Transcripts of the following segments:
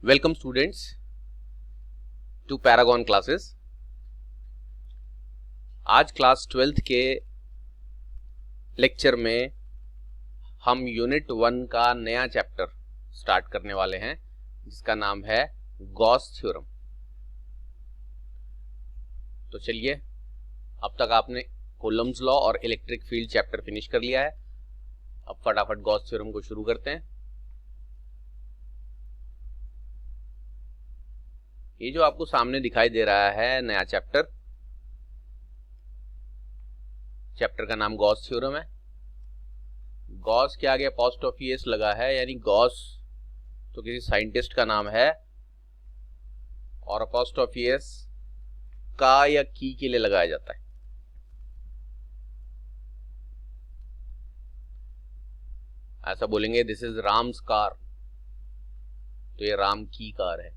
Welcome students to Paragon classes. आज class 12th के lecture में हम यूनिट 1 का नया चैप्टर स्टार्ट करने वाले हैं जिसका नाम है गॉस थ्योरम। तो चलिए, अब तक आपने कूलम्ब्स लॉ और इलेक्ट्रिक फील्ड चैप्टर फिनिश कर लिया है। अब फटाफट गॉस थ्योरम को शुरू करते हैं। ये जो आपको सामने दिखाई दे रहा है नया चैप्टर का नाम गॉस थ्योरम है। गॉस के आगे अपॉस्ट्रोफी एस लगा है, यानी गॉस तो किसी साइंटिस्ट का नाम है और अपॉस्ट्रोफी एस का या की के लिए लगाया जाता है। ऐसा बोलेंगे दिस इज राम्स कार, तो ये राम की कार है।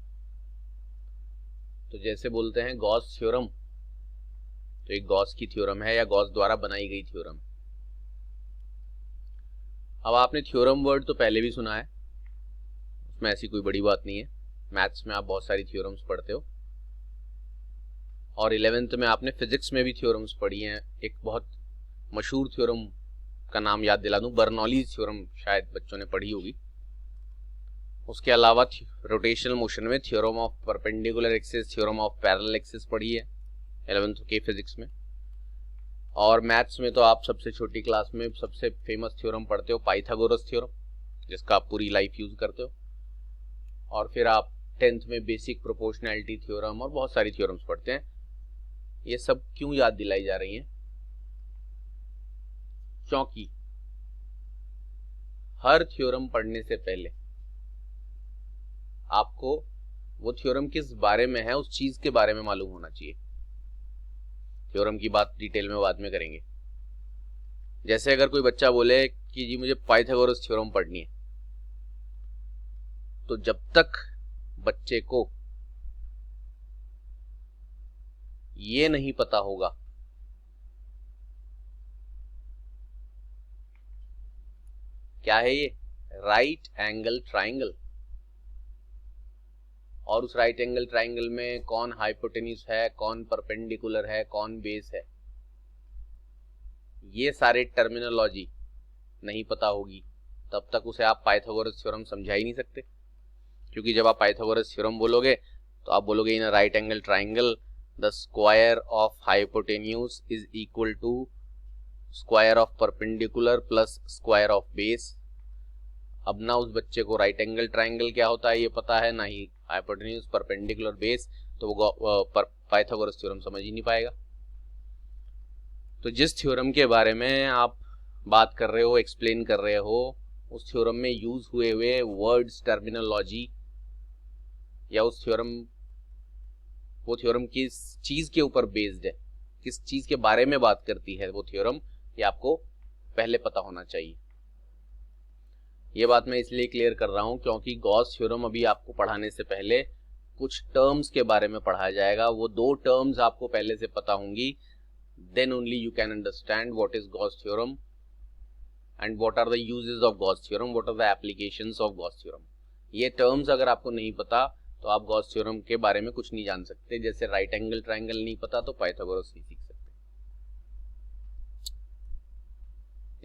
तो जैसे बोलते हैं गॉस थ्योरम, तो एक गॉस की थ्योरम है या गॉस द्वारा बनाई गई थ्योरम। अब आपने थ्योरम वर्ड तो पहले भी सुना है, उसमें ऐसी कोई बड़ी बात नहीं है। मैथ्स में आप बहुत सारी थ्योरम्स पढ़ते हो और 11th में आपने फिजिक्स में भी थ्योरम्स पढ़ी हैं। एक बहुत मशहूर थ्योरम का नाम याद दिला दूं, बर्नौलीज थ्योरम, शायद बच्चों ने पढ़ी होगी। उसके अलावा रोटेशनल मोशन में theorem of perpendicular axis, theorem of parallel axis पढ़ी है 11th के फिजिक्स में। और मैथ्स में तो आप सबसे छोटी क्लास में सबसे फेमस थ्योरम पढ़ते हो, पाइथागोरस थ्योरम, जिसका आप पूरी लाइफ यूज करते हो। और फिर आप 10th में बेसिक प्रोपोर्शनैलिटी थ्योरम और बहुत सारी थ्योरम्स पढ़ते हैं। ये सब क्यों याद दिलाई जा रही हैं? क्योंकि हर थ्योरम पढ़ने से पहले आपको वो थ्योरम किस बारे में है, उस चीज के बारे में मालूम होना चाहिए। थ्योरम की बात डिटेल में बाद में करेंगे। जैसे अगर कोई बच्चा बोले कि जी मुझे पाइथागोरस थ्योरम पढ़नी है, तो जब तक बच्चे को ये नहीं पता होगा क्या है ये राइट एंगल ट्राइंगल, और उस राइट एंगल ट्राइंगल में कौन हाइपोटेन्यूज है, कौन परपेंडिकुलर है, कौन बेस है, ये सारे टर्मिनोलॉजी नहीं पता होगी, तब तक उसे आप पाइथागोरस थ्योरम समझा ही नहीं सकते। क्योंकि जब आप पाइथागोरस थ्योरम बोलोगे तो आप बोलोगे in a right angle triangle the square of hypotenuse is equal to square of perpendicular plus square of base. अब ना उस बच्चे को राइट एंगल ट्राइंगल क्या होता है ये पता है, ना ही हाइपोटेन्यूज, परपेंडिकुलर, बेस, तो वो पाइथागोरस थ्योरम समझ ही नहीं पाएगा। तो जिस थ्योरम के बारे में आप बात कर रहे हो, एक्सप्लेन कर रहे हो, उस थ्योरम में यूज हुए हुए वर्ड्स, टर्मिनोलॉजी, या उस थ्योरम, वो थ्योरम किस चीज के ऊपर बेस्ड है, किस चीज के बारे में बात करती है वो थ्योरम, ये आपको पहले पता होना चाहिए। ये बात मैं इसलिए क्लियर कर रहा हूं क्योंकि गॉस थ्योरम अभी आपको पढ़ाने से पहले कुछ टर्म्स के बारे में पढ़ाया जाएगा। वो दो टर्म्स आपको पहले से पता होंगी, then only you can understand what is Gauss theorem and what are the uses of Gauss theorem, what are the applications of Gauss theorem. ये टर्म्स अगर आपको नहीं पता तो आप गॉस थ्योरम के बारे में कुछ नहीं जान सकते। जैसे राइट एंगल ट्राइंगल नहीं पता तो पाइथागोरस नहीं सीख सकते।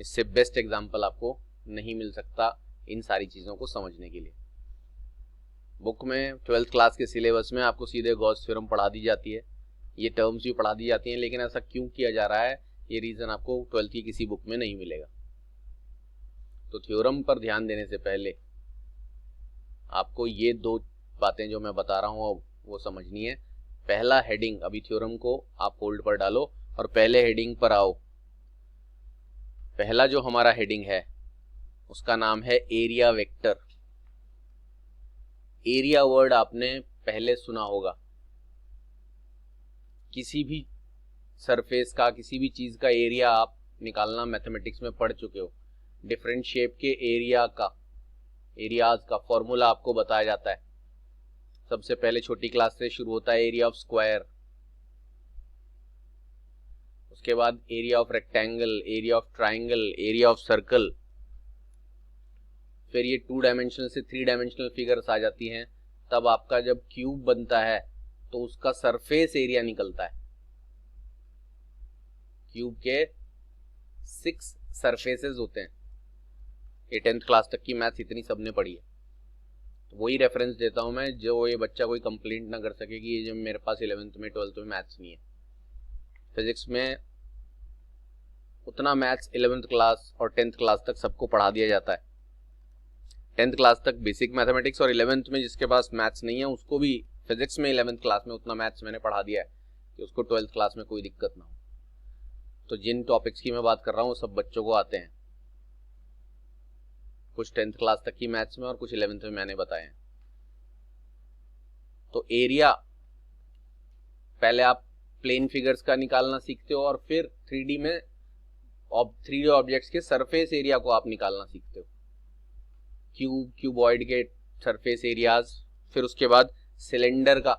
इससे बेस्ट एग्जांपल आपको नहीं मिल सकता इन सारी चीजों को समझने के लिए। बुक में 12th क्लास के सिलेबस में आपको सीधे गॉस थ्योरम पढ़ा दी जाती है, ये टर्म्स भी पढ़ा दी जाती हैं, लेकिन ऐसा क्यों किया जा रहा है ये रीजन आपको 12th की किसी बुक में नहीं मिलेगा। तो थ्योरम पर ध्यान देने से पहले आपको ये दो बातें जो मैं बता रहा हूँ वो समझनी है। पहला हेडिंग, अभी थ्योरम को आप होल्ड पर डालो और पहले हेडिंग पर आओ। पहला जो हमारा हेडिंग है उसका नाम है एरिया वेक्टर। एरिया वर्ड आपने पहले सुना होगा, किसी भी सरफेस का, किसी भी चीज का एरिया आप निकालना मैथमेटिक्स में पढ़ चुके हो। डिफरेंट शेप के एरिया का, एरियाज का फॉर्मूला आपको बताया जाता है। सबसे पहले छोटी क्लास से शुरू होता है एरिया ऑफ स्क्वायर, उसके बाद area of rectangle, area of triangle, area of circle. फिर ये 2 डायमेंशनल से 3 डायमेंशनल फिगर्स आ जाती हैं, तब आपका जब क्यूब बनता है तो उसका सरफेस एरिया निकलता है। क्यूब के 6 सरफेसेस होते हैं। ये 10th क्लास तक की मैथ्स इतनी सबने पढ़ी है, तो वही रेफरेंस देता हूं मैं, जो ये बच्चा कोई कंप्लेंट ना कर सके कि ये जो मेरे पास 11th में 12th में मैथ्स नहीं है। फिजिक्स में उतना मैथ्स 11th क्लास और 10th क्लास तक सबको पढ़ा दिया जाता है। 10th क्लास तक बेसिक मैथमेटिक्स, और 11th में जिसके पास मैथ्स नहीं है उसको भी फिजिक्स में 11th क्लास में उतना मैथ्स मैंने पढ़ा दिया है कि उसको 12th क्लास में कोई दिक्कत ना हो। तो जिन टॉपिक्स की मैं बात कर रहा हूँ सब बच्चों को आते हैं, कुछ 10th क्लास तक की मैथ्स में और कुछ 11th में मैंने बताए हैं। तो एरिया पहले आप प्लेन फिगर्स का निकालना सीखते हो और फिर 3D में 3D ऑब्जेक्ट्स के सरफेस एरिया को आप निकालना सीखते हो। क्यूब, क्यूबॉइड के सरफेस एरियाज, फिर उसके बाद सिलेंडर का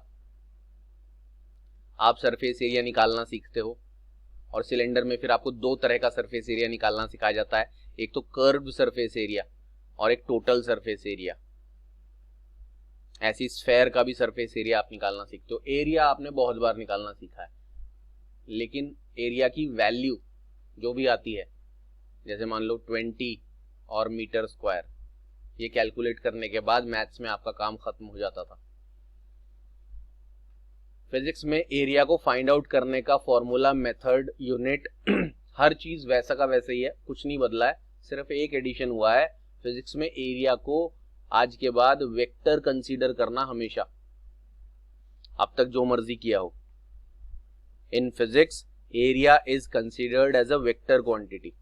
आप सरफेस एरिया निकालना सीखते हो। और सिलेंडर में फिर आपको 2 तरह का सरफेस एरिया निकालना सिखाया जाता है, एक तो कर्व्ड सरफेस एरिया और एक टोटल सरफेस एरिया। ऐसी स्फेयर का भी सरफेस एरिया आप निकालना सीखते हो। एरिया आपने बहुत बार निकालना सीखा है, लेकिन एरिया की वैल्यू जो भी आती है, जैसे मान लो 20 और मीटर स्क्वायर, ये कैलकुलेट करने के बाद मैथ्स में आपका काम खत्म हो जाता था। फिजिक्स में एरिया को फाइंड आउट करने का फॉर्मूला, मेथड, यूनिट हर चीज वैसा का वैसा ही है, कुछ नहीं बदला है, सिर्फ एक एडिशन हुआ है। फिजिक्स में एरिया को आज के बाद वेक्टर कंसीडर करना हमेशा, अब तक जो मर्जी किया हो। In physics area is considered as a vector quantity,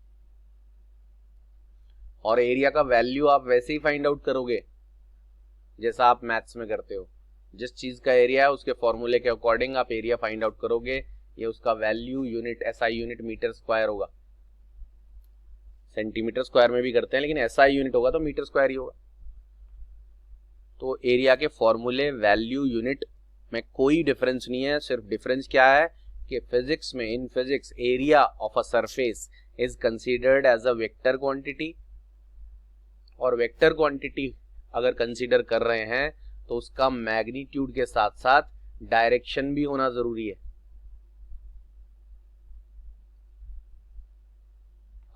और एरिया का वैल्यू आप वैसे ही फाइंड आउट करोगे जैसा आप मैथ्स में करते हो। जिस चीज का एरिया है उसके फॉर्मूले के अकॉर्डिंग आप एरिया फाइंड आउट करोगे, ये उसका value unit SI unit metre square होगा। सेंटीमीटर स्क्वायर में भी करते हैं, लेकिन SI यूनिट होगा तो मीटर स्क्वायर ही होगा। तो एरिया के फॉर्मूले, वैल्यू, यूनिट में कोई डिफरेंस नहीं है। सिर्फ डिफरेंस क्या है कि फिजिक्स में, in physics area of a surface is considered as a vector quantity, और वेक्टर क्वांटिटी अगर कंसीडर कर रहे हैं तो उसका मैग्नीट्यूड के साथ साथ डायरेक्शन भी होना जरूरी है।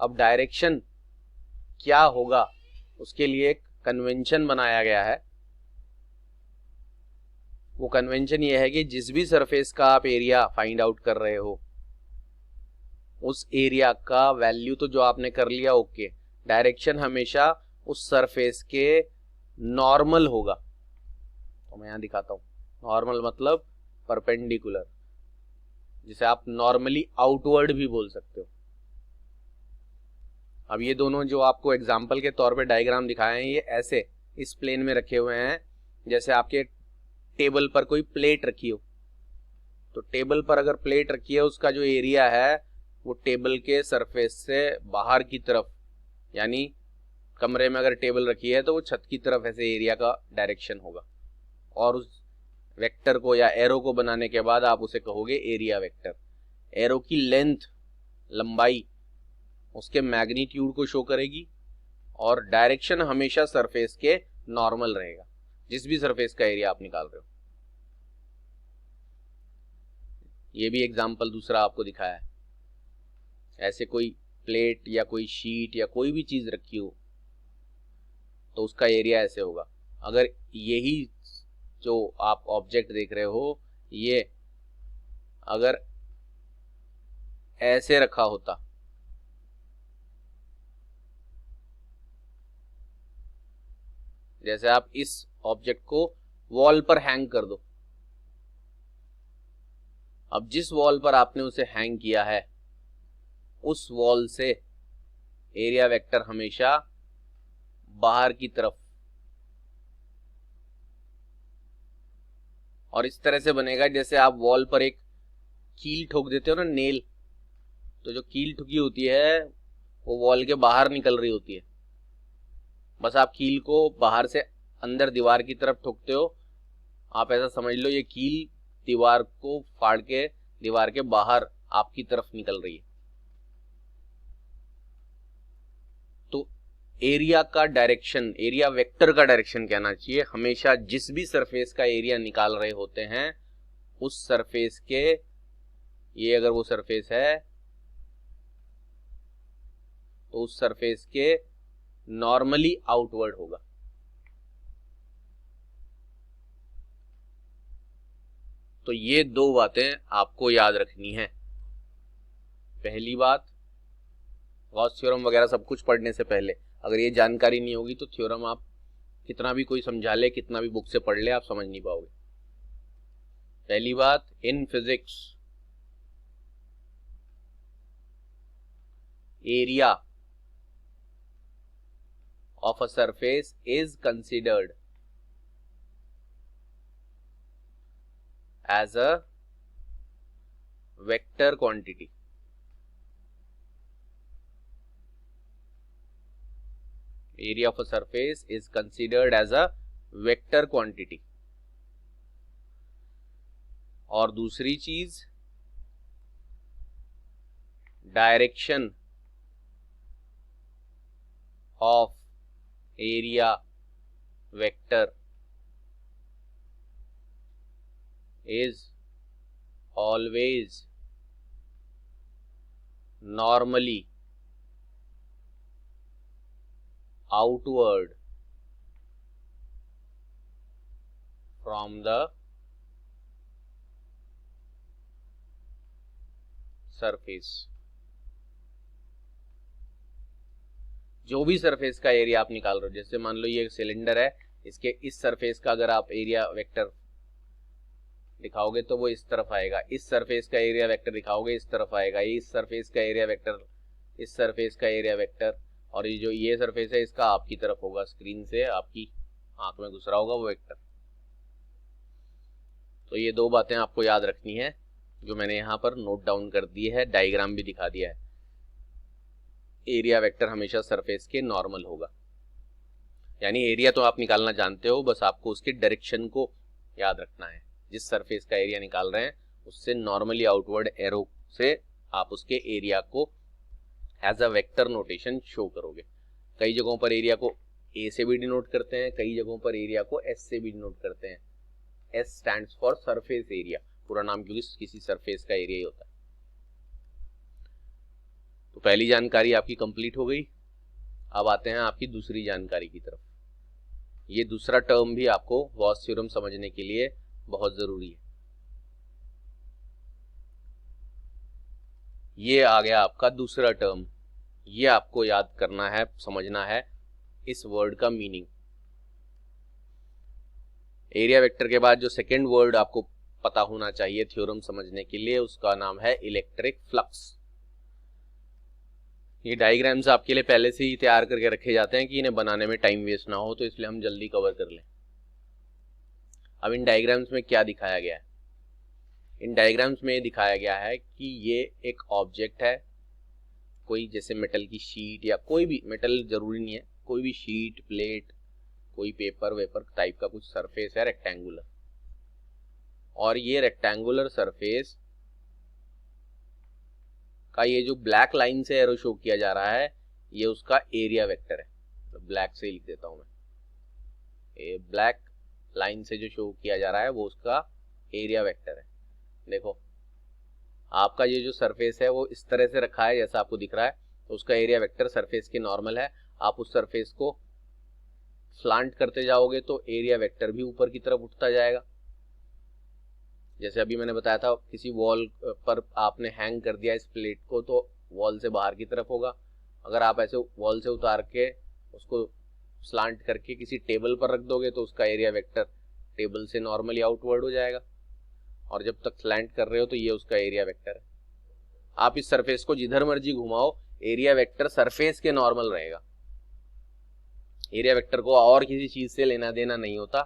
अब डायरेक्शन क्या होगा उसके लिए एक कन्वेंशन बनाया गया है। वो कन्वेंशन ये है कि जिस भी सरफेस का आप एरिया फाइंड आउट कर रहे हो, उस एरिया का वैल्यू तो जो आपने कर लिया, ओके, डायरेक्शन हमेशा उस सरफेस के नॉर्मल होगा। तो मैं यहां दिखाता हूं, नॉर्मल मतलब परपेंडिकुलर, जिसे आप नॉर्मली आउटवर्ड भी बोल सकते हो। अब ये दोनों जो आपको एग्जाम्पल के तौर पे डायग्राम दिखाए हैं, ये ऐसे इस प्लेन में रखे हुए हैं जैसे आपके टेबल पर कोई प्लेट रखी हो। तो टेबल पर अगर प्लेट रखी है, उसका जो एरिया है वो टेबल के सरफेस से बाहर की तरफ, यानी कमरे में अगर टेबल रखी है तो वो छत की तरफ ऐसे एरिया का डायरेक्शन होगा। और उस वेक्टर को या एरो को बनाने के बाद आप उसे कहोगे एरिया वेक्टर। एरो की लेंथ, लंबाई उसके मैग्नीट्यूड को शो करेगी, और डायरेक्शन हमेशा सरफेस के नॉर्मल रहेगा, जिस भी सरफेस का एरिया आप निकाल रहे हो। ये भी एग्जांपल दूसरा आपको दिखाया है। ऐसे कोई प्लेट या कोई शीट या कोई भी चीज रखी हो तो उसका एरिया ऐसे होगा। अगर यही जो आप ऑब्जेक्ट देख रहे हो, ये अगर ऐसे रखा होता, जैसे आप इस ऑब्जेक्ट को वॉल पर हैंग कर दो, अब जिस वॉल पर आपने उसे हैंग किया है उस वॉल से एरिया वेक्टर हमेशा बाहर की तरफ, और इस तरह से बनेगा जैसे आप वॉल पर एक कील ठोक देते हो ना, नेल, तो जो कील ठुकी होती है वो वॉल के बाहर निकल रही होती है। बस आप कील को बाहर से अंदर दीवार की तरफ ठोकते हो। आप ऐसा समझ लो ये कील दीवार को फाड़ के दीवार के बाहर आपकी तरफ निकल रही है। तो एरिया का डायरेक्शन, एरिया वेक्टर का डायरेक्शन कहना चाहिए, हमेशा जिस भी सरफेस का एरिया निकाल रहे होते हैं उस सरफेस के, ये अगर वो सरफेस है तो उस सरफेस के नॉर्मली आउटवर्ड होगा। तो ये दो बातें आपको याद रखनी है। पहली बात, गॉस थ्योरम वगैरह सब कुछ पढ़ने से पहले अगर ये जानकारी नहीं होगी तो थ्योरम आप कितना भी कोई समझा ले, कितना भी बुक से पढ़ ले, आप समझ नहीं पाओगे। पहली बात, in physics area of a surface is considered as a vector quantity. Area of a surface is considered as a vector quantity। और दूसरी चीज, direction of area vector is always normally outward from the surface। जो भी surface का area आप निकाल रहे हो, जैसे मान लो ये सिलेंडर है, इसके इस सरफेस का अगर आप एरिया वेक्टर दिखाओगे तो वो इस तरफ आएगा, इस सरफेस का एरिया वेक्टर दिखाओगे इस तरफ आएगा, इस सरफेस का एरिया वेक्टर, इस सरफेस का एरिया वेक्टर, और ये जो ये सरफेस है इसका आपकी तरफ होगा, स्क्रीन से आपकी आंख में घुस रहा होगा वो वेक्टर। तो ये दो बातें आपको याद रखनी है जो मैंने यहाँ पर नोट डाउन कर दी है, डायग्राम भी दिखा दिया है। एरिया वेक्टर हमेशा सरफेस के नॉर्मल होगा, यानी एरिया तो आप निकालना जानते हो, बस आपको उसके डायरेक्शन को याद रखना है। जिस सरफेस का एरिया निकाल रहे हैं उससे नॉर्मली आउटवर्ड एरो से आप उसके एरिया को as a vector notation show करोगे। कई जगहों पर एरिया को ए से भी डिनोट करते हैं, कई जगहों पर एरिया को एस से भी डिनोट करते हैं। S stands for surface area, पूरा नाम क्योंकि किसी सरफेस का एरिया ही होता है। तो पहली जानकारी आपकी कंप्लीट हो गई। अब आते हैं आपकी दूसरी जानकारी की तरफ। ये दूसरा टर्म भी आपको गॉस थ्योरम समझने के लिए बहुत जरूरी है। ये आ गया आपका दूसरा टर्म, ये आपको याद करना है, समझना है इस वर्ड का मीनिंग। एरिया वेक्टर के बाद जो सेकंड वर्ड आपको पता होना चाहिए थ्योरम समझने के लिए, उसका नाम है इलेक्ट्रिक फ्लक्स। ये डायग्राम्स आपके लिए पहले से ही तैयार करके रखे जाते हैं कि इन्हें बनाने में टाइम वेस्ट ना हो, तो इसलिए हम जल्दी कवर कर लें। अब इन डायग्राम्स में क्या दिखाया गया है? इन डायग्राम्स में दिखाया गया है कि ये एक ऑब्जेक्ट है, कोई जैसे मेटल की शीट, या कोई भी मेटल जरूरी नहीं है, कोई भी शीट, प्लेट, कोई पेपर वेपर टाइप का कुछ सरफेस है रेक्टेंगुलर, और ये रेक्टेंगुलर सरफेस का ये जो ब्लैक लाइन से एरो शो किया जा रहा है ये उसका एरिया वेक्टर है। तो ब्लैक से लिख देता हूं मैं, ये ब्लैक लाइन से जो शो किया जा रहा है वो उसका एरिया वेक्टर है। देखो आपका ये जो सरफेस है वो इस तरह से रखा है जैसा आपको दिख रहा है, तो उसका एरिया वेक्टर सरफेस के नॉर्मल है। आप उस सरफेस को स्लांट करते जाओगे तो एरिया वेक्टर भी ऊपर की तरफ उठता जाएगा। जैसे अभी मैंने बताया था, किसी वॉल पर आपने हैंग कर दिया इस प्लेट को तो वॉल से बाहर की तरफ होगा। अगर आप ऐसे वॉल से उतार के उसको स्लांट करके किसी टेबल पर रख दोगे तो उसका एरिया वेक्टर टेबल से नॉर्मली आउटवर्ड हो जाएगा, और जब तक स्लैंट कर रहे हो तो ये उसका एरिया वेक्टर है। आप इस सरफेस को जिधर मर्जी घुमाओ, एरिया वेक्टर सरफेस के नॉर्मल रहेगा। एरिया वेक्टर को और किसी चीज से लेना देना नहीं होता,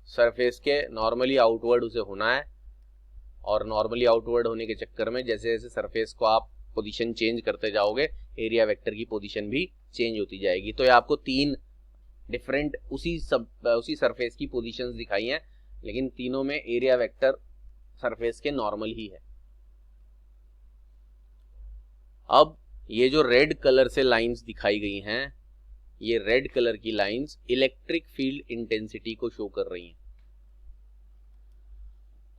सरफेस के नॉर्मली आउटवर्ड उसे होना है, और नॉर्मली आउटवर्ड होने के चक्कर में जैसे जैसे सरफेस को आप पोजीशन चेंज करते जाओगे एरिया वेक्टर की पोजीशन भी चेंज होती जाएगी। तो ये आपको तीन डिफरेंट उसी सरफेस की पोजीशंस दिखाई हैं, लेकिन तीनों में एरिया वेक्टर सरफेस के नॉर्मल ही है। अब ये जो रेड कलर से लाइंस दिखाई गई हैं ये रेड कलर की लाइंस इलेक्ट्रिक फील्ड इंटेंसिटी को शो कर रही हैं,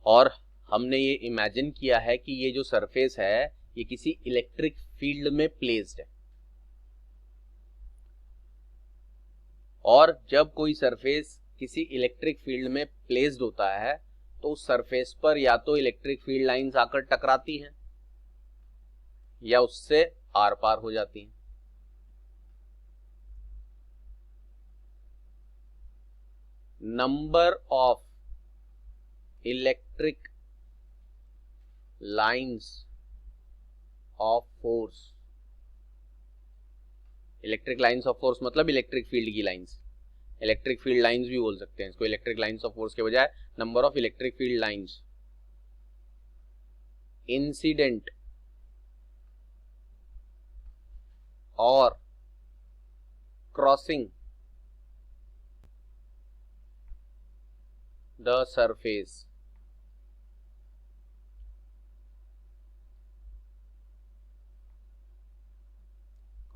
और हमने ये इमेजिन किया है कि ये जो सरफेस है ये किसी इलेक्ट्रिक फील्ड में प्लेस्ड है, और जब कोई सरफेस किसी इलेक्ट्रिक फील्ड में प्लेस्ड होता है तो उस सरफेस पर या तो इलेक्ट्रिक फील्ड लाइंस आकर टकराती हैं या उससे आर पार हो जाती हैं। Number of electric lines of force, electric lines of force मतलब इलेक्ट्रिक फील्ड की लाइंस, इलेक्ट्रिक फील्ड लाइंस भी बोल सकते हैं इसको, इलेक्ट्रिक लाइंस ऑफ फोर्स के बजाय number of electric field lines incident और crossing the surface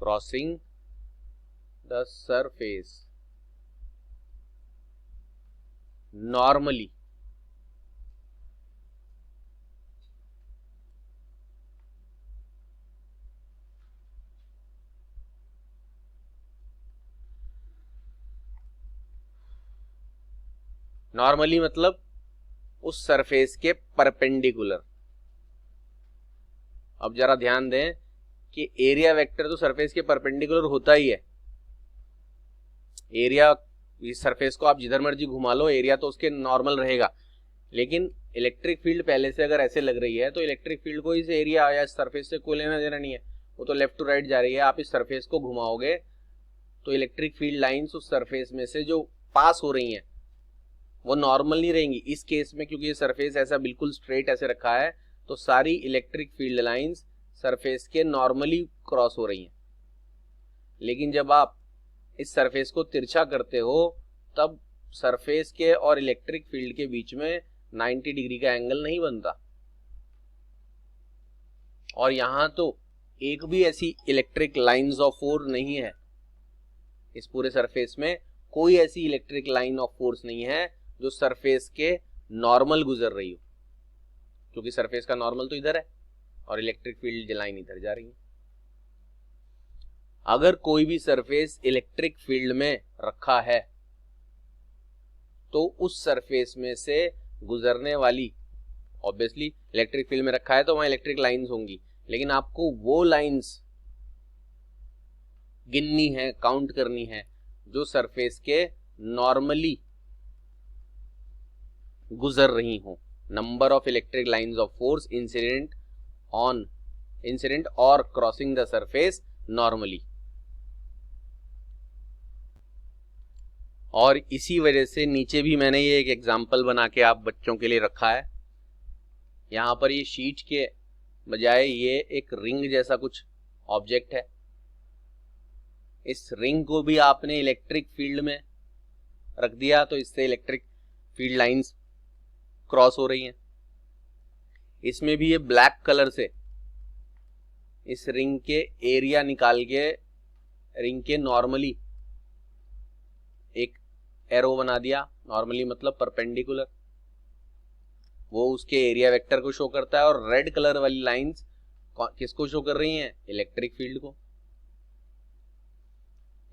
crossing the surface normally normally मतलब उस सरफेस के परपेंडिकुलर। अब जरा ध्यान दें कि एरिया वेक्टर तो सरफेस के परपेंडिकुलर होता ही है, एरिया इस सरफेस को आप जिधर मर्जी घुमा लो एरिया तो उसके नॉर्मल रहेगा, लेकिन इलेक्ट्रिक फील्ड पहले से अगर ऐसे लग रही है तो इलेक्ट्रिक फील्ड को इस एरिया या इस सरफेस से कोई लेना देना नहीं है, वो तो लेफ्ट टू राइट जा रही है। आप इस सरफेस को घुमाओगे तो इलेक्ट्रिक फील्ड लाइंस उस सरफेस में से जो पास हो रही हैं वो नॉर्मल नहीं रहेंगी। इस केस में क्योंकि ये सरफेस ऐसा बिल्कुल स्ट्रेट ऐसे रखा है तो सारी इलेक्ट्रिक फील्ड लाइंस सरफेस के नॉर्मली क्रॉस हो रही हैं, लेकिन जब आप इस सरफेस को तिरछा करते हो तब सरफेस के और इलेक्ट्रिक फील्ड के बीच में 90 डिग्री का एंगल नहीं बनता, और यहां तो एक भी ऐसी इलेक्ट्रिक लाइंस ऑफ फोर्स नहीं है, इस पूरे सरफेस में कोई ऐसी इलेक्ट्रिक लाइन ऑफ फोर्स नहीं है जो सरफेस के नॉर्मल गुजर रही हो, क्योंकि सरफेस का नॉर्मल तो इधर है और इलेक्ट्रिक फील्ड लाइन इधर जा रही है। अगर कोई भी सरफेस इलेक्ट्रिक फील्ड में रखा है तो उस सरफेस में से गुजरने वाली, ऑब्वियसली इलेक्ट्रिक फील्ड में रखा है तो वहां इलेक्ट्रिक लाइंस होंगी, लेकिन आपको वो लाइंस गिननी है, काउंट करनी है जो सरफेस के नॉर्मली गुजर रही हो। Number of electric lines of force incident और क्रॉसिंग द सरफेस नॉर्मली। और इसी वजह से नीचे भी मैंने ये एक एग्जांपल बना के आप बच्चों के लिए रखा है। यहां पर ये शीट के बजाय ये एक रिंग जैसा कुछ ऑब्जेक्ट है, इस रिंग को भी आपने इलेक्ट्रिक फील्ड में रख दिया तो इससे इलेक्ट्रिक फील्ड लाइंस क्रॉस हो रही हैं। इसमें भी ये ब्लैक कलर से इस रिंग के एरिया निकाल के रिंग के नॉर्मली एक एरो बना दिया, नॉर्मली मतलब परपेंडिकुलर, वो उसके एरिया वेक्टर को शो करता है, और रेड कलर वाली लाइंस किसको शो कर रही हैं? इलेक्ट्रिक फील्ड को।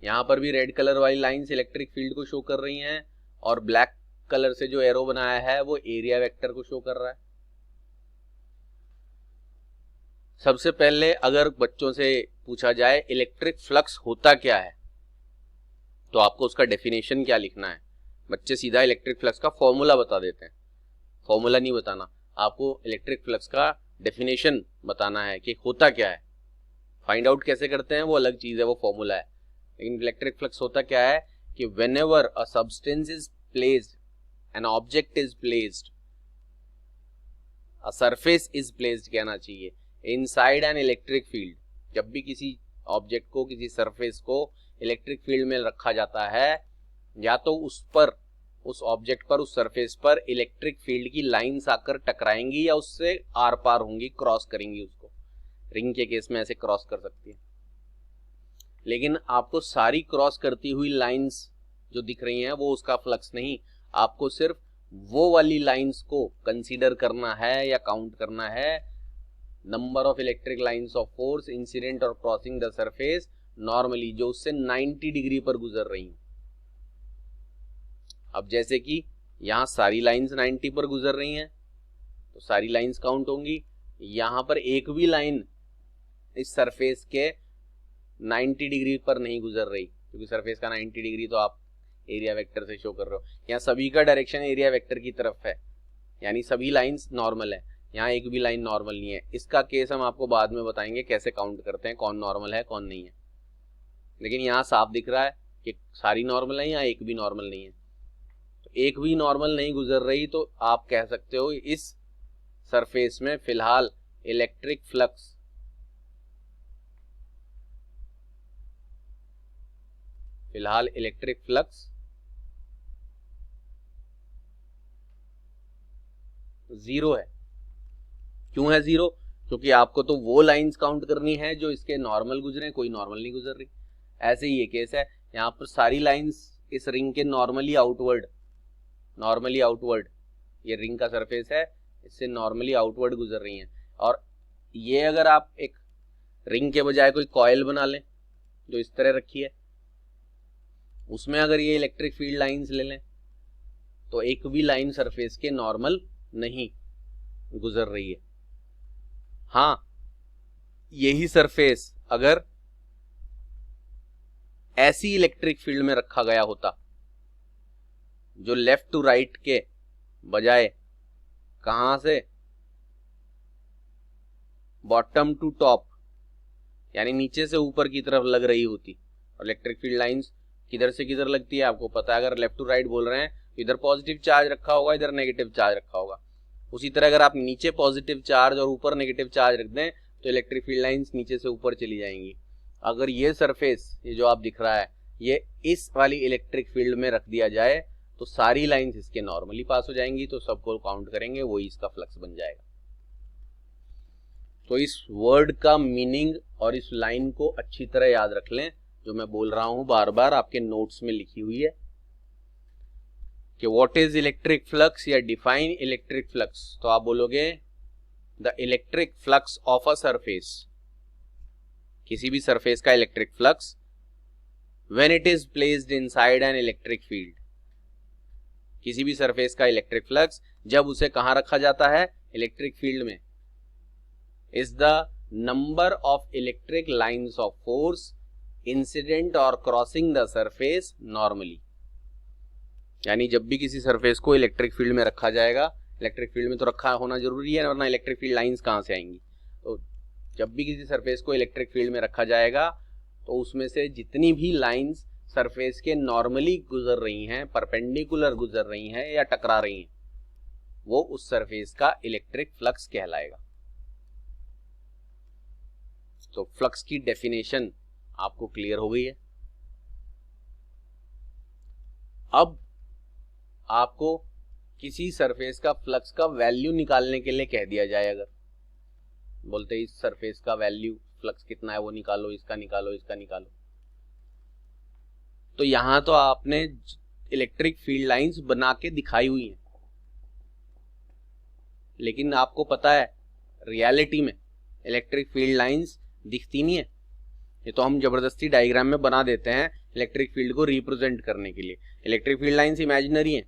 यहां पर भी रेड कलर वाली लाइंस इलेक्ट्रिक फील्ड को शो कर रही हैं, और ब्लैक कलर से जो एरो बनाया है वो एरिया वेक्टर को शो कर रहा है। सबसे पहले अगर बच्चों से पूछा जाए इलेक्ट्रिक फ्लक्स होता क्या है तो आपको उसका डेफिनेशन क्या लिखना है, बच्चे सीधा इलेक्ट्रिक फ्लक्स का फॉर्मूला बता देते हैं। फॉर्मूला नहीं बताना, आपको इलेक्ट्रिक फ्लक्स का डेफिनेशन बताना है कि होता क्या है। फाइंड आउट कैसे करते हैं वो अलग चीज है, वो फॉर्मूला है। लेकिन इलेक्ट्रिक फ्लक्स होता क्या है कि whenever a substance is placed, an object is placed, a surface is placed कहना चाहिए, इनसाइड एन इलेक्ट्रिक फील्ड। जब भी किसी ऑब्जेक्ट को, किसी सरफेस को इलेक्ट्रिक फील्ड में रखा जाता है, या तो उस पर, उस ऑब्जेक्ट पर, उस सरफेस पर इलेक्ट्रिक फील्ड की लाइंस आकर टकराएंगी या उससे आर पार होंगी, क्रॉस करेंगी उसको। रिंग के केस में ऐसे क्रॉस कर सकती है। लेकिन आपको सारी क्रॉस करती हुई लाइंस जो दिख रही हैं वो उसका फ्लक्स नहीं, आपको सिर्फ वो वाली लाइंस को कंसीडर करना है या काउंट करना है, number of electric lines of force incident और क्रॉसिंग द सरफेस नॉर्मली, जो उससे 90 डिग्री पर गुजर रही हैं। अब जैसे कि यहां सारी लाइंस 90 पर गुजर रही हैं तो सारी लाइंस काउंट होंगी, यहां पर एक भी लाइन इस सरफेस के 90 डिग्री पर नहीं गुजर रही, क्योंकि सरफेस का 90 डिग्री तो आप एरिया वेक्टर से शो कर रहे हो। यहाँ सभी का डायरेक्शन एरिया वेक्टर की तरफ है, यानी सभी लाइंस नॉर्मल है, यहाँ एक भी लाइन नॉर्मल नहीं है। इसका केस हम आपको बाद में बताएंगे कैसे काउंट करते हैं, कौन नॉर्मल है कौन नहीं है। लेकिन यहाँ साफ दिख रहा है कि सारी नॉर्मल है, यहाँ एक भी नॉर्मल नहीं है। तो एक भी नॉर्मल नहीं गुजर रही तो आप कह सकते हो इस सरफेस में फिलहाल इलेक्ट्रिक फ्लक्स जीरो है। क्यों है जीरो? क्योंकि आपको तो वो लाइंस काउंट करनी है जो इसके नॉर्मल गुजरे, कोई नॉर्मल नहीं गुजर रही। ऐसे ही ये केस है, यहाँ पर सारी लाइंस इस रिंग के नॉर्मली आउटवर्ड, ये रिंग का सरफेस है, इससे नॉर्मली आउटवर्ड गुजर रही हैं। और ये अगर आप एक रिंग के बजाय कोई कॉइल बना लें जो इस तरह रखी है, उसमें अगर ये इलेक्ट्रिक फील्ड लाइंस ले लें तो एक भी लाइन सरफेस के नॉर्मल नहीं गुजर रही है। हाँ, यही सरफेस अगर ऐसी इलेक्ट्रिक फील्ड में रखा गया होता जो लेफ्ट टू राइट के बजाय कहां से, बॉटम टू टॉप यानी नीचे से ऊपर की तरफ लग रही होती, और इलेक्ट्रिक फील्ड लाइंस किधर से किधर लगती है आपको पता है। अगर लेफ्ट टू राइट बोल रहे हैं तो इधर पॉजिटिव चार्ज रखा होगा, इधर नेगेटिव चार्ज रखा होगा। उसी तरह अगर आप नीचे पॉजिटिव चार्ज और ऊपर नेगेटिव चार्ज रख दें तो इलेक्ट्रिक फील्ड लाइंस नीचे से ऊपर चली जाएंगी। अगर ये सरफेस, ये जो आप दिख रहा है, ये इस वाली इलेक्ट्रिक फील्ड में रख दिया जाए तो सारी लाइंस इसके नॉर्मली पास हो जाएंगी, तो सबको काउंट करेंगे, वही इसका फ्लक्स बन जाएगा। तो इस वर्ड का मीनिंग और इस लाइन को अच्छी तरह याद रख लें, जो मैं बोल रहा हूं बार बार आपके नोट्स में लिखी हुई है कि व्हाट इज इलेक्ट्रिक फ्लक्स या डिफाइन इलेक्ट्रिक फ्लक्स। तो आप बोलोगे the electric flux of a surface, किसी भी सरफेस का electric flux, when it is placed inside an electric field, किसी भी सरफेस का इलेक्ट्रिक फ्लक्स जब उसे कहां रखा जाता है, इलेक्ट्रिक फील्ड में, is the number of electric lines of force incident और क्रॉसिंग द सरफेस नॉर्मली। यानी जब भी किसी सरफेस को इलेक्ट्रिक फील्ड में रखा जाएगा, इलेक्ट्रिक फील्ड में तो रखा होना जरूरी है, वरना इलेक्ट्रिक फील्ड लाइंस कहां से आएंगी। तो जब भी किसी सरफेस को इलेक्ट्रिक फील्ड में रखा जाएगा तो उसमें से जितनी भी लाइंस सरफेस के नॉर्मली गुजर रही हैं, परपेंडिकुलर गुजर रही हैं या टकरा रही हैं, वो उस सरफेस का इलेक्ट्रिक फ्लक्स कहलाएगा। तो फ्लक्स की डेफिनेशन आपको क्लियर हो गई है। अब आपको किसी सरफेस का फ्लक्स का वैल्यू निकालने के लिए कह दिया जाए, अगर बोलते हैं इस सरफेस का वैल्यू फ्लक्स कितना है वो निकालो, इसका निकालो, इसका निकालो, तो यहां तो आपने इलेक्ट्रिक फील्ड लाइंस बना के दिखाई हुई हैं, लेकिन आपको पता है रियलिटी में इलेक्ट्रिक फील्ड लाइंस दिखती नहीं है। ये तो हम जबरदस्ती डायग्राम में बना देते हैं इलेक्ट्रिक फील्ड को रिप्रेजेंट करने के लिए। इलेक्ट्रिक फील्ड लाइंस इमेजिनरी हैं।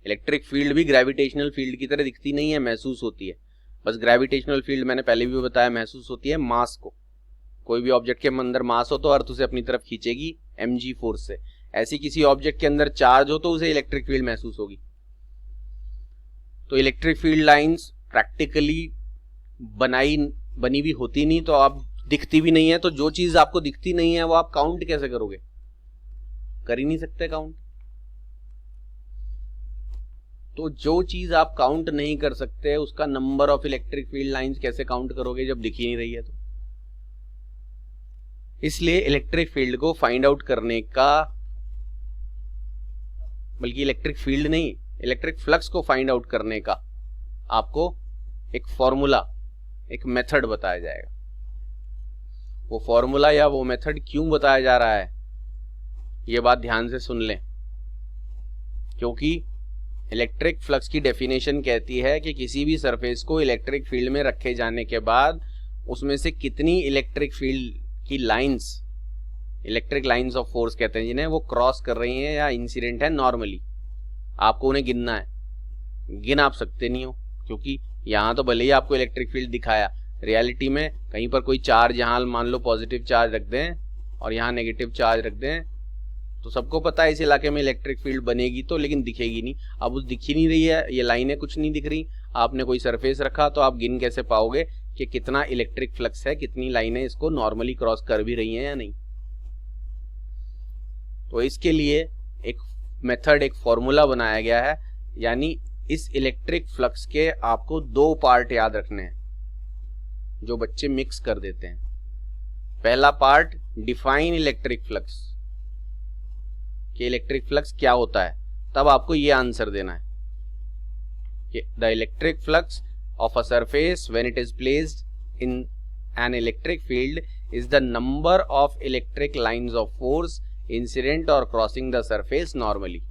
इलेक्ट्रिक फील्ड भी ग्रेविटेशनल फील्ड की तरह दिखती नहीं है, महसूस होती है। बस ग्रेविटेशनल फील्ड मैंने पहले भी बताया महसूस होती है मास को। कोई भी ऑब्जेक्ट के अंदर मास हो तो अर्थ उसे अपनी तरफ खींचेगी mg फोर्स से। ऐसी किसी ऑब्जेक्ट के अंदर चार्ज हो तो उसे इलेक्ट्रिक फील्ड महसूस होगी। तो इलेक्ट्रिक फील्ड लाइंस प्रैक्टिकली बनी भी होती नहीं, तो आप दिखती भी नहीं है। तो जो चीज आपको दिखती नहीं है वो आप काउंट कैसे करोगे? कर ही नहीं सकते काउंट। तो जो चीज आप काउंट नहीं कर सकते उसका number of electric field lines कैसे काउंट करोगे जब दिख ही नहीं रही है? तो इसलिए इलेक्ट्रिक फील्ड को फाइंड आउट करने का, बल्कि इलेक्ट्रिक फील्ड नहीं, इलेक्ट्रिक फ्लक्स को फाइंड आउट करने का आपको एक फॉर्मूला, एक मेथड बताया जाएगा। वो फॉर्मूला या वो मेथड क्यों बताया जा रहा है, ये बात ध्यान से सुन लें। क्योंकि इलेक्ट्रिक फ्लक्स की डेफिनेशन कहती है कि किसी भी सरफेस को इलेक्ट्रिक फील्ड में रखे जाने के बाद उसमें से कितनी इलेक्ट्रिक फील्ड की lines, electric lines of force कहते हैं जिन्हें, वो क्रॉस कर रही हैं या इंसिडेंट है नॉर्मली। आपको उन्हें गिनना है, गिन आप सकते नहीं हो, क्योंकि यहाँ तो भले ही आपको इलेक्ट्रिक फील्ड दिखाया, रियलिटी में कहीं पर कोई चार्ज, यहाँ मान लो पॉजिटिव चार्ज रख दें और यहाँ नेगेटिव चार्ज रख दें, तो सबको पता है इस इलाके में इलेक्ट्रिक फील्ड बनेगी तो, लेकिन दिखेगी नहीं। अब उस दिख ही नहीं रही है, ये लाइनें कुछ नहीं दिख रही, आपने कोई सरफेस रखा तो आप गिन कैसे पाओगे कि कितना इलेक्ट्रिक फ्लक्स है, कितनी लाइनें इसको नॉर्मली क्रॉस कर भी रही हैं या नहीं। तो इसके लिए एक मेथड, एक फॉर्मूला बनाया गया है, यानी इस इलेक्ट्रिक फ्लक्स के आपको दो पार्ट याद रखने हैं जो बच्चे मिक्स कर देते हैं। पहला पार्ट डिफाइन इलेक्ट्रिक फ्लक्स, कि इलेक्ट्रिक फ्लक्स क्या होता है, तब आपको ये आंसर देना है कि the electric flux of a surface when it is placed in an electric field is the number of electric lines of force incident और क्रॉसिंग द सरफेस नॉर्मली।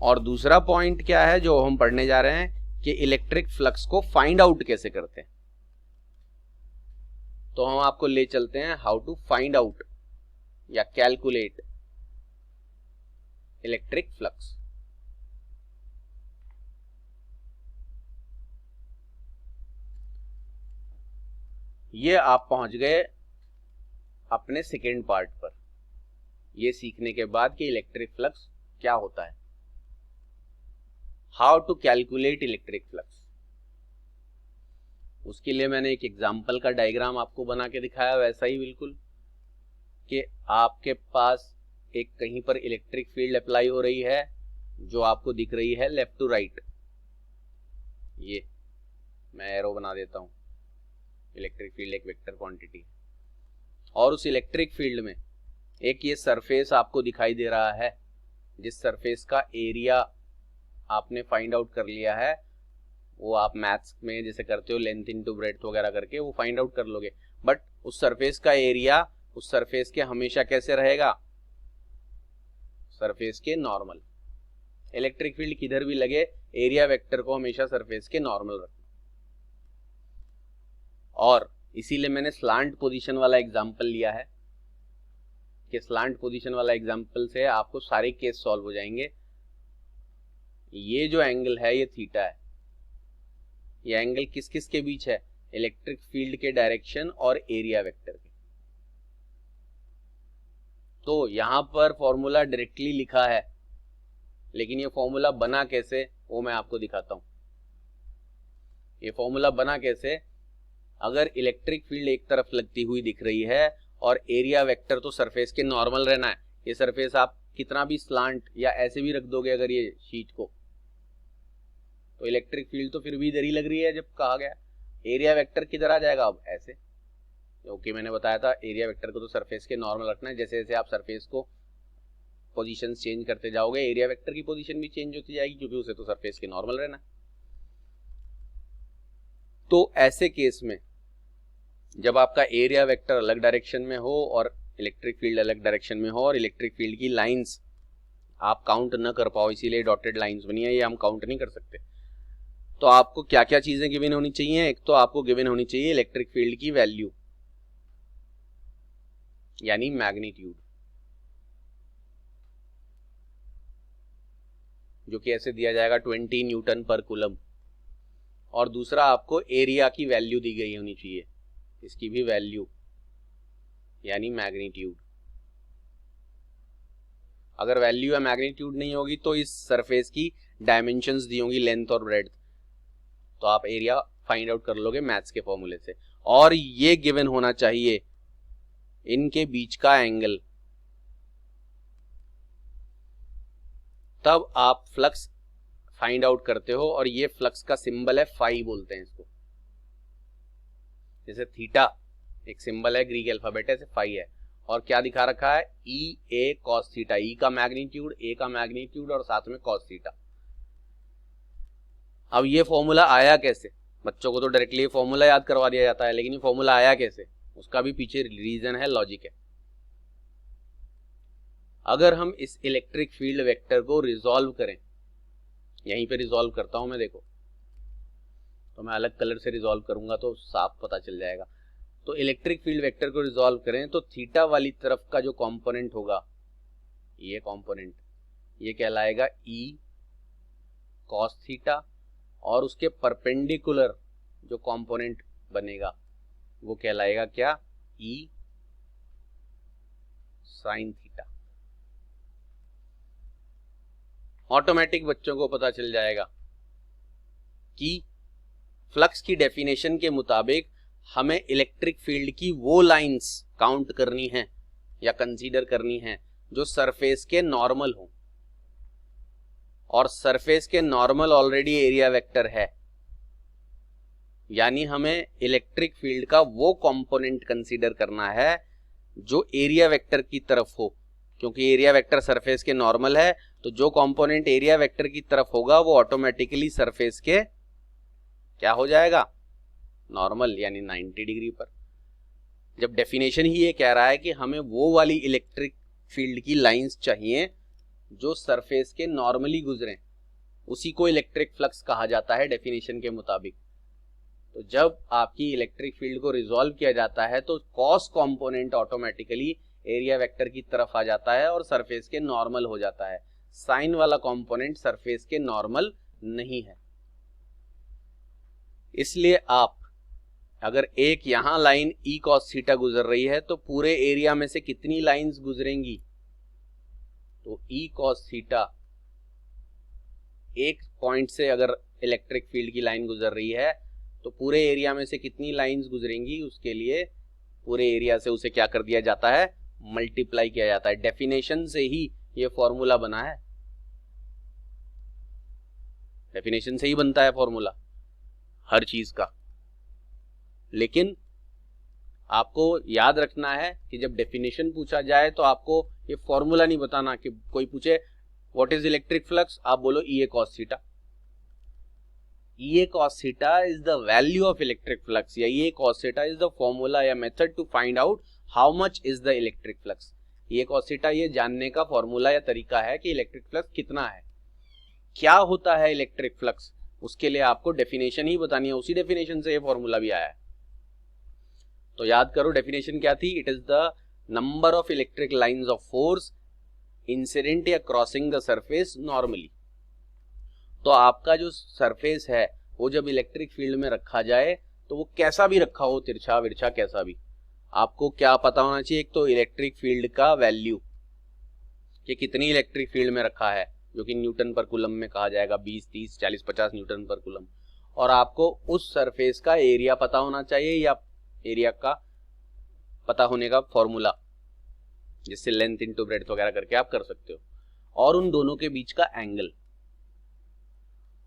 और दूसरा पॉइंट क्या है जो हम पढ़ने जा रहे हैं कि इलेक्ट्रिक फ्लक्स को फाइंड आउट कैसे करते हैं। तो हम आपको ले चलते हैं हाउ टू फाइंड आउट या कैलकुलेट इलेक्ट्रिक फ्लक्स। ये आप पहुंच गए अपने सेकेंड पार्ट पर, ये सीखने के बाद कि इलेक्ट्रिक फ्लक्स क्या होता है, how to calculate electric flux. उसके लिए मैंने एक एग्जाम्पल का डायग्राम आपको बना के दिखाया, वैसा ही बिल्कुल, कि आपके पास एक कहीं पर इलेक्ट्रिक फील्ड अप्लाई हो रही है जो आपको दिख रही है लेफ्ट टू राइट। ये मैं एरो बना देता हूं, इलेक्ट्रिक फील्ड एक वेक्टर क्वांटिटी, और उस इलेक्ट्रिक फील्ड में एक ये सरफेस आपको दिखाई दे रहा है, जिस सरफेस का एरिया आपने फाइंड आउट कर लिया है, वो आप मैथ्स में जैसे करते हो लेंथ इनटू ब्रेड्थ वगैरह करके वो फाइंड आउट कर लोगे। बट उस सरफेस का एरिया उस सरफेस के हमेशा कैसे रहेगा, सरफेस के नॉर्मल। इलेक्ट्रिक फील्ड किधर भी लगे, एरिया वेक्टर को हमेशा सरफेस के नॉर्मल रखना। और इसीलिए मैंने स्लांट पोजीशन वाला एग्जांपल लिया है कि स्लांट पोजीशन वाला एग्जांपल से आपको सारे केस सॉल्व हो जाएंगे। ये जो एंगल है ये थीटा है, ये एंगल किस किस के बीच है, इलेक्ट्रिक फील्ड के डायरेक्शन और एरिया वेक्टर के। तो यहां पर फॉर्मूला डायरेक्टली लिखा है, लेकिन ये फॉर्मूला बना कैसे वो मैं आपको दिखाता हूं। ये फॉर्मूला बना कैसे, अगर इलेक्ट्रिक फील्ड एक तरफ लगती हुई दिख रही है और एरिया वेक्टर तो सरफेस के नॉर्मल रहना है, ये सरफेस आप कितना भी स्लांट या ऐसे भी रख दोगे अगर ये शीट को, तो इलेक्ट्रिक फील्ड तो फिर भी इधर ही लग रही है। जब कहा गया एरिया वेक्टर किधर आ जाएगा, अब ऐसे, क्योंकि मैंने बताया था एरिया वेक्टर को तो सरफेस के नॉर्मल रखना है। जैसे जैसे आप सरफेस को पोजीशन चेंज करते जाओगे, एरिया वेक्टर की पोजीशन भी चेंज होती जाएगी, क्योंकि उसे तो सरफेस के नॉर्मल रहना है। तो ऐसे केस में जब आपका एरिया वेक्टर अलग डायरेक्शन में हो और इलेक्ट्रिक फील्ड अलग डायरेक्शन में हो और इलेक्ट्रिक फील्ड की लाइंस आप काउंट न कर पाओ, इसीलिए डॉटेड लाइंस बनी है, ये हम काउंट नहीं कर सकते, तो आपको क्या क्या चीजें गिवन होनी चाहिए। एक तो आपको गिवन होनी चाहिए इलेक्ट्रिक फील्ड की वैल्यू, यानी मैग्नीट्यूड, जो कि ऐसे दिया जाएगा 20 न्यूटन पर कूलम। और दूसरा आपको एरिया की वैल्यू दी गई होनी चाहिए, इसकी भी वैल्यू यानी मैग्नीट्यूड। अगर वैल्यू या मैग्नीट्यूड नहीं होगी तो इस सरफेस की डायमेंशंस दी होंगी, लेंथ और ब्रेड्थ, तो आप एरिया फाइंड आउट कर लोगे मैथ्स के फॉर्मूले से। और ये गिवन होना चाहिए इनके बीच का एंगल, तब आप फ्लक्स फाइंड आउट करते हो। और ये फ्लक्स का सिंबल है फाई, बोलते हैं इसको। जैसे थीटा एक सिंबल है, ग्रीक अल्फाबेट है, ऐसे फाई है। और क्या दिखा रखा है, ई ए कॉस थीटा, ई का मैग्नीट्यूड, ए का मैग्नीट्यूड और साथ में कॉस थीटा। अब ये फॉर्मूला आया कैसे, बच्चों को तो डायरेक्टली फॉर्मूला याद करवा दिया जाता है, लेकिन ये फॉर्मूला आया कैसे उसका भी पीछे रीजन है, लॉजिक है। अगर हम इस इलेक्ट्रिक फील्ड वेक्टर को रिजॉल्व करें, यहीं पे रिजॉल्व करता हूं मैं, देखो तो मैं अलग कलर से रिजॉल्व करूंगा तो साफ पता चल जाएगा। तो इलेक्ट्रिक फील्ड वेक्टर को रिजॉल्व करें तो थीटा वाली तरफ का जो कंपोनेंट होगा, ये कंपोनेंट, ये कहलाएगा ई कॉस थीटा, और उसके परपेंडिकुलर जो कंपोनेंट बनेगा वो कहलाएगा क्या, ई साइन थीटा। ऑटोमेटिक बच्चों को पता चल जाएगा कि फ्लक्स की डेफिनेशन के मुताबिक हमें इलेक्ट्रिक फील्ड की वो लाइंस काउंट करनी है या कंसीडर करनी है जो सरफेस के नॉर्मल हो, और सरफेस के नॉर्मल ऑलरेडी एरिया वेक्टर है, यानी हमें इलेक्ट्रिक फील्ड का वो कंपोनेंट कंसीडर करना है जो एरिया वेक्टर की तरफ हो, क्योंकि एरिया वेक्टर सरफेस के नॉर्मल है, तो जो कंपोनेंट एरिया वेक्टर की तरफ होगा वो ऑटोमेटिकली सरफेस के क्या हो जाएगा, नॉर्मल, यानी 90 डिग्री पर। जब डेफिनेशन ही ये कह रहा है कि हमें वो वाली इलेक्ट्रिक फील्ड की लाइंस चाहिए जो सरफेस के नॉर्मली गुजरें, उसी को इलेक्ट्रिक फ्लक्स कहा जाता है डेफिनेशन के मुताबिक। तो जब आपकी इलेक्ट्रिक फील्ड को रिजॉल्व किया जाता है तो cos component automatically area vector की तरफ आ जाता है और सरफेस के नॉर्मल हो जाता है। साइन वाला कंपोनेंट सरफेस के नॉर्मल नहीं है। इसलिए आप अगर एक यहां लाइन ई कॉस थीटा गुजर रही है तो पूरे एरिया में से कितनी लाइंस गुजरेंगी, तो ई कॉस थीटा, एक पॉइंट से अगर इलेक्ट्रिक फील्ड की लाइन गुजर रही है तो पूरे एरिया में से कितनी लाइंस गुजरेंगी, उसके लिए पूरे एरिया से उसे क्या कर दिया जाता है, मल्टीप्लाई किया जाता है। डेफिनेशन से ही ये फॉर्मूला बना है, डेफिनेशन से ही बनता है फॉर्मूला हर चीज का। लेकिन आपको याद रखना है कि जब डेफिनेशन पूछा जाए तो आपको ये फॉर्मूला नहीं बताना। कि कोई पूछे व्हाट इज इलेक्ट्रिक फ्लक्स, आप बोलो E A cos theta. E A cos theta is the value of electric flux, या E A cos theta is the formula या method to find out how much is the electric flux. E A cos theta ये जानने का formula या तरीका है कि electric flux कितना है, क्या होता है इलेक्ट्रिक फ्लक्स। उसके लिए आपको डेफिनेशन ही बतानी है, उसी डेफिनेशन से ये फॉर्मूला भी आया है। तो याद करो डेफिनेशन क्या थी, it is the number of electric lines of force incident या क्रॉसिंग द सरफेस नॉर्मली। तो आपका जो सरफेस है वो जब इलेक्ट्रिक फील्ड में रखा जाए तो वो कैसा भी रखा हो, तिरछा विरछा कैसा भी, आपको क्या पता होना चाहिए, एक तो इलेक्ट्रिक फील्ड का वैल्यू कि कितनी इलेक्ट्रिक फील्ड में रखा है, जो कि न्यूटन पर कूलम में कहा जाएगा, 20, 30, 40, 50 न्यूटन पर कूलम। और आपको उस सरफेस का एरिया पता होना चाहिए, या एरिया का पता होने का फॉर्मूला, जिससे लेंथ इनटू ब्रेड्थ वगैरह करके आप कर सकते हो, और उन दोनों के बीच का एंगल।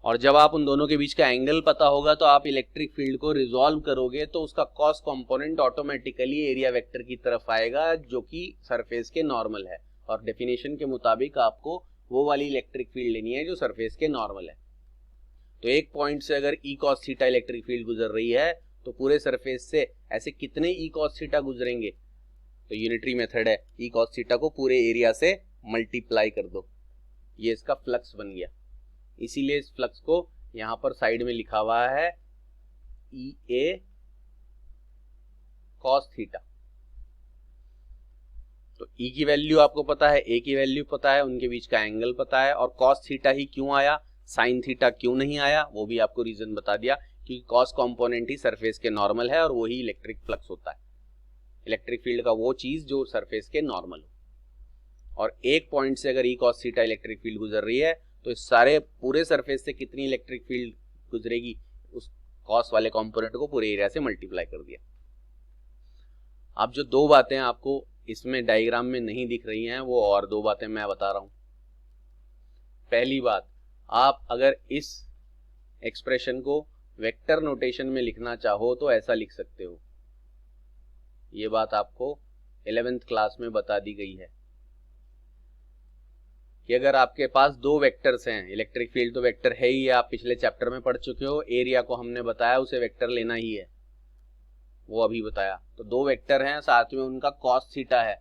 और जब आप उन दोनों के बीच का एंगल पता होगा तो आप इलेक्ट्रिक फील्ड को रिजॉल्व करोगे तो उसका cos component automatically area vector की तरफ आएगा जो कि सरफेस के नॉर्मल है। और डेफिनेशन के मुताबिक आपको वो वाली इलेक्ट्रिक फील्ड लेनी है जो सरफेस के नॉर्मल है। तो एक पॉइंट से अगर E cos theta electric field गुजर रही है तो पूरे सरफेस से ऐसे कितने ई कॉस थीटा गुजरेंगे, तो यूनिटरी मेथड है, ई कॉस थीटा को पूरे एरिया से मल्टीप्लाई कर दो, ये इसका फ्लक्स बन गया। इसीलिए इस फ्लक्स को यहां पर साइड में लिखा हुआ है ई ए कॉस थीटा। तो ई की वैल्यू आपको पता है, ए की वैल्यू पता है, उनके बीच का एंगल पता है, और कॉस थीटा ही क्यों आया, साइन थीटा क्यों नहीं आया, वो भी आपको रीजन बता दिया, क्योंकि कॉस कंपोनेंट ही सरफेस के नॉर्मल है और वही इलेक्ट्रिक फ्लक्स होता है। इलेक्ट्रिक फील्ड का वो चीज जो सरफेस के नॉर्मल हो। और एक पॉइंट से अगर E cos theta electric field गुजर रही है तो इस सारे पूरे सरफेस से कितनी इलेक्ट्रिक फील्ड गुजरेगी, उस कॉस वाले कंपोनेंट को पूरे एरिया से मल्टीप्लाई कर दिया। अब जो दो बातें आपको इसमें डायग्राम में नहीं दिख रही हैं वो और दो बातें मैं बता रहा हूं। पहली बात, आप अगर इस एक्सप्रेशन को वेक्टर नोटेशन में लिखना चाहो तो ऐसा लिख सकते हो। ये बात आपको 11th क्लास में बता दी गई है कि अगर आपके पास दो वेक्टर्स हैं, इलेक्ट्रिक फील्ड तो वेक्टर है ही, आप पिछले चैप्टर में पढ़ चुके हो, एरिया को हमने बताया उसे वेक्टर लेना ही है। वो अभी बताया। तो दो वेक्टर हैं, साथ में उनका कॉस थीटा है,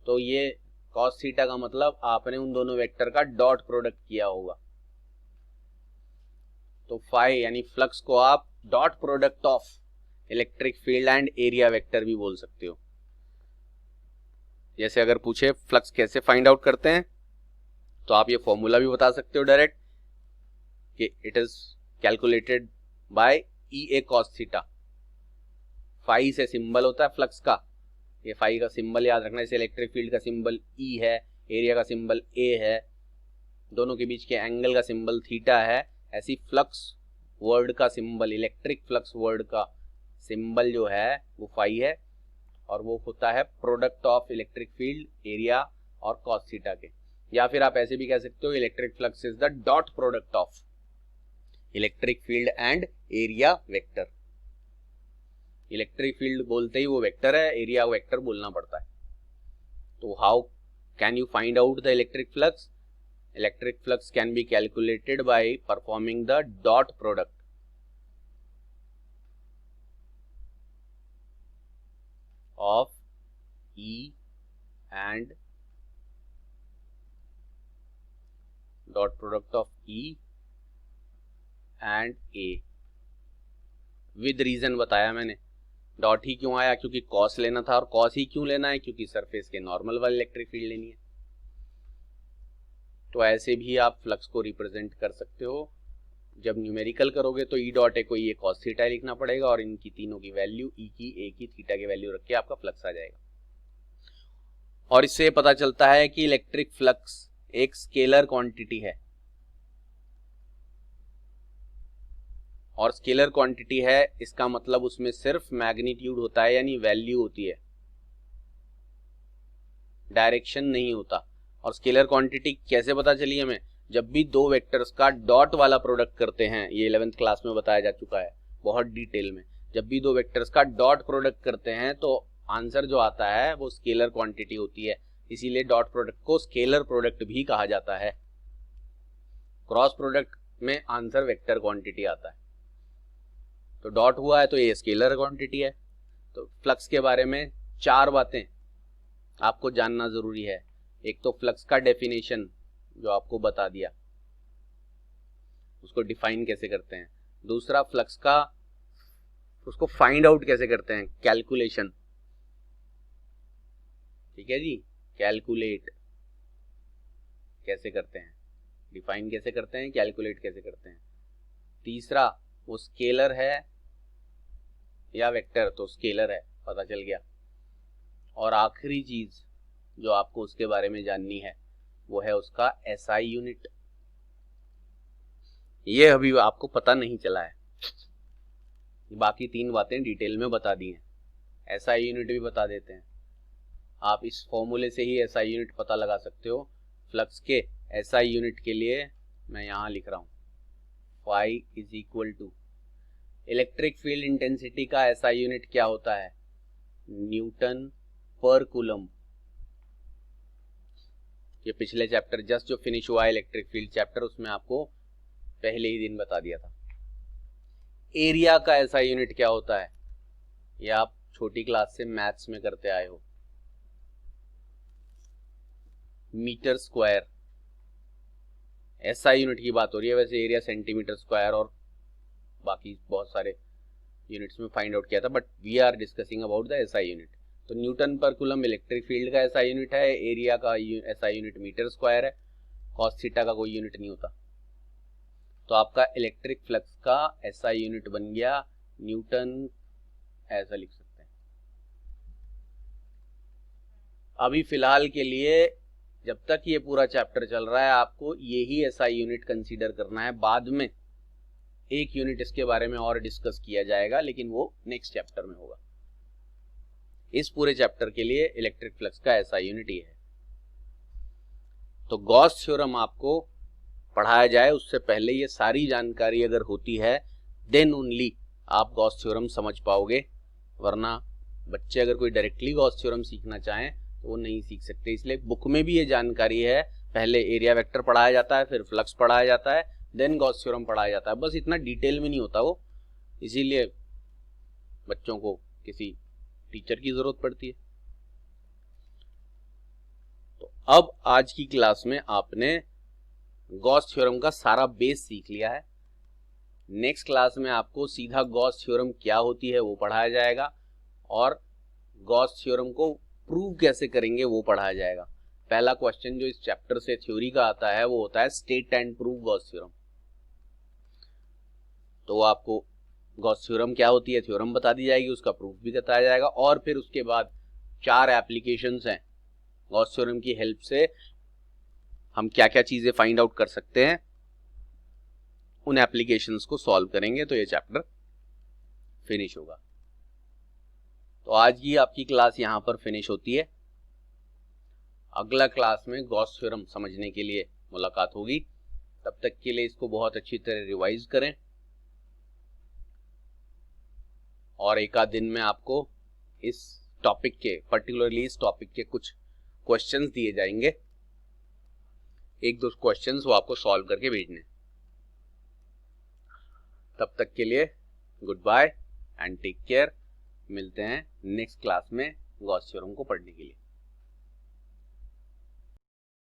तो ये कॉस थीटा का मतलब आपने उन दोनों वेक्टर का डॉट प्रोडक्ट किया होगा। तो फाई यानी फ्लक्स को आप dot product of electric field and area vector भी बोल सकते हो। जैसे अगर पूछे फ्लक्स कैसे फाइंड आउट करते हैं, तो आप ये फॉर्मूला भी बता सकते हो डायरेक्ट कि it is calculated by E A cos theta. Phi से सिंबल होता है फ्लक्स का, ये फाई का सिंबल याद रखना। इसे इलेक्ट्रिक फील्ड का सिंबल ई है, एरिया का सिंबल ए है, दोनों के बीच के एंगल का सिंबल थीटा है। ऐसी फ्लक्स वर्ड का सिंबल, इलेक्ट्रिक फ्लक्स वर्ड का सिंबल जो है वो फाई है, और वो होता है product of electric field, area और कॉस थीटा के। या फिर आप ऐसे भी कह सकते हो electric flux is the dot product of electric field and area vector. Electric field बोलते ही वो वेक्टर है, एरिया वेक्टर बोलना पड़ता है। तो how can you find out the electric flux? Electric flux can be calculated by performing the dot product of E and dot product of E and A with reason बताया मैंने। Dot ही क्यों आया? क्योंकि cos लेना था, और cos ही क्यों लेना है? क्योंकि सरफेस के नॉर्मल वाली इलेक्ट्रिक फील्ड लेनी है। तो ऐसे भी आप फ्लक्स को रिप्रेजेंट कर सकते हो। जब न्यूमेरिकल करोगे तो ई डॉट ए को ये कॉस थीटा लिखना पड़ेगा, और इनकी तीनों की वैल्यू, ई की, ए की, थीटा की वैल्यू रख के आपका फ्लक्स आ जाएगा। और इससे पता चलता है कि इलेक्ट्रिक फ्लक्स एक स्केलर क्वांटिटी है, और स्केलर क्वांटिटी है इसका मतलब उसमें सिर्फ मैग्नीट्यूड होता है, यानी वैल्यू होती है, डायरेक्शन नहीं होता। और स्केलर क्वांटिटी कैसे पता चली हमें? जब भी दो वेक्टर्स का डॉट वाला प्रोडक्ट करते हैं, ये 11th क्लास में बताया जा चुका है बहुत डिटेल में। जब भी दो वेक्टर्स का डॉट प्रोडक्ट करते हैं तो आंसर जो आता है वो स्केलर क्वांटिटी होती है, इसीलिए डॉट प्रोडक्ट को स्केलर प्रोडक्ट भी कहा जाता है। क्रॉस प्रोडक्ट में आंसर वेक्टर क्वांटिटी आता है। तो डॉट हुआ है तो ये स्केलर क्वांटिटी है। तो फ्लक्स के बारे में 4 बातें आपको जानना जरूरी है। एक तो फ्लक्स का डेफिनेशन जो आपको बता दिया, उसको डिफाइन कैसे करते हैं। दूसरा, फ्लक्स का उसको फाइंड आउट कैसे करते हैं, कैलकुलेशन, ठीक है जी, कैलकुलेट कैसे करते हैं, डिफाइन कैसे करते हैं, कैलकुलेट कैसे करते हैं। तीसरा, वो स्केलर है या वेक्टर, तो स्केलर है, पता चल गया। और आखिरी चीज जो आपको उसके बारे में जाननी है वो है उसका एसआई यूनिट। ये अभी आपको पता नहीं चला है, बाकी 3 बातें डिटेल में बता दी हैं। एसआई यूनिट भी बता देते हैं। आप इस फॉर्मूले से ही एसआई यूनिट पता लगा सकते हो। फ्लक्स के एसआई यूनिट के लिए मैं यहां लिख रहा हूं, phi is equal to, electric field intensity का एसआई यूनिट क्या होता है, न्यूटन पर कूलम। ये पिछले चैप्टर जस्ट जो फिनिश हुआ है इलेक्ट्रिक फील्ड चैप्टर, उसमें आपको पहले ही दिन बता दिया था। एरिया का ऐसा यूनिट क्या होता है, ये आप छोटी क्लास से मैथ्स में करते आए हो, मीटर स्क्वायर। एसआई यूनिट की बात हो रही है, वैसे एरिया सेंटीमीटर स्क्वायर और बाकी बहुत सारे यूनिट्स में फाइंड आउट किया था, but we are discussing about the SI unit. तो newton per coulomb electric field का एसआई यूनिट है, एरिया का एसआई यूनिट मीटर स्क्वायर है, कॉस थीटा का कोई यूनिट नहीं होता। तो आपका इलेक्ट्रिक फ्लक्स का एसआई यूनिट बन गया न्यूटन, ऐसा लिख सकते हैं। अभी फिलहाल के लिए जब तक ये पूरा चैप्टर चल रहा है आपको यही एसआई यूनिट कंसीडर करना है। बाद में एक यूनिट इसके बारे में और डिस्कस किया जाएगा, लेकिन वो नेक्स्ट चैप्टर में होगा। इस पूरे चैप्टर के लिए इलेक्ट्रिक फ्लक्स का एसआई यूनिट ये है। तो गॉस थ्योरम आपको पढ़ाया जाए उससे पहले ये सारी जानकारी अगर होती है देन ओनली आप गॉस थ्योरम समझ पाओगे, वरना बच्चे अगर कोई डायरेक्टली गॉस थ्योरम सीखना चाहें तो वो नहीं सीख सकते। इसलिए बुक में भी ये जानकारी है, पहले एरिया वेक्टर पढ़ाया जाता है, फिर फ्लक्स पढ़ाया जाता है, देन गॉस थ्योरम पढ़ाया जाता है। बस इतना डिटेल में नहीं होता वो, इसीलिए बच्चों को किसी टीचर की जरूरत पड़ती है। तो अब आज की क्लास में आपने गॉस थ्योरम का सारा बेस सीख लिया है। नेक्स्ट क्लास में आपको सीधा गॉस थ्योरम क्या होती है वो पढ़ाया जाएगा और गॉस थ्योरम को प्रूव कैसे करेंगे वो पढ़ाया जाएगा। पहला क्वेश्चन जो इस चैप्टर से थ्योरी का आता है वो होता है state and prove Gauss theorem. तो आपको गॉस थ्योरम क्या होती है थ्योरम बता दी जाएगी, उसका प्रूफ भी बताया जाएगा और फिर उसके बाद 4 एप्लीकेशंस हैं गॉस थ्योरम की हेल्प से हम क्या क्या चीजें फाइंड आउट कर सकते हैं, उन एप्लीकेशंस को सॉल्व करेंगे तो ये चैप्टर फिनिश होगा। तो आज की आपकी क्लास यहां पर फिनिश होती है। अगला क्लास में गॉस थ्योरम समझने के लिए मुलाकात होगी। तब तक के लिए इसको बहुत अच्छी तरह रिवाइज करें और एक आध दिन में आपको इस टॉपिक के पर्टिकुलरली इस टॉपिक के कुछ क्वेश्चंस दिए जाएंगे, 1-2 क्वेश्चंस वो आपको सॉल्व करके भेजने। तब तक के लिए good bye and take care. मिलते हैं नेक्स्ट क्लास में गॉस थ्योरम को पढ़ने के लिए।